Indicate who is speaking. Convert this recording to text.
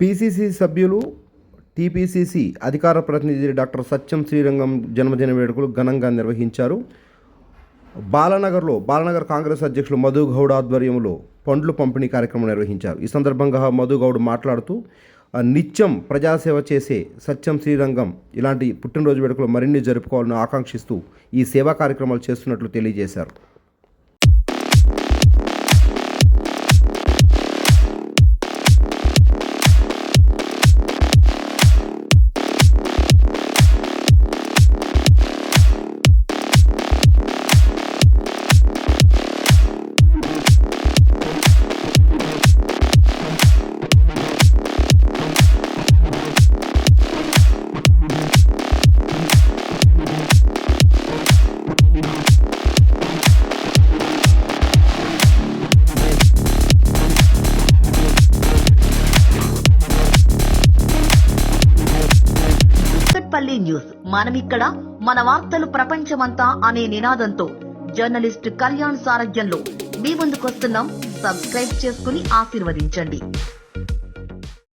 Speaker 1: PCC సభ్యులు TPCC అధికార ప్రతినిధి డాక్టర్ సత్యం శ్రీరంగం జన్మదిన వేడుకలు ఘనంగా నిర్వహించారు. బాలనగర్ కాంగ్రెస్ అధ్యక్షులు మధు గౌడ్ ఆధ్వర్యంలో పండ్లు పంపిణీ కార్యక్రమం నిర్వహించారు. ఈ సందర్భంగా మధు గౌడ్ మాట్లాడుతూ నిత్యం ప్రజాసేవ చేసే సత్యం శ్రీరంగం ఇలాంటి పుట్టినరోజు వేడుకలు మరిన్ని జరుపుకోవాలని ఆకాంక్షిస్తూ ఈ సేవా కార్యక్రమాలు చేస్తున్నట్లు తెలియజేశారు.
Speaker 2: పల్లి న్యూస్ మనమిక్కడ మన వార్తలు ప్రపంచమంతా అనే నినాదంతో జర్నలిస్ట్ కళ్యాణ్ సారథ్యంలో మీ ముందుకొస్తున్నాం. సబ్స్క్రైబ్ చేసుకుని ఆశీర్వదించండి.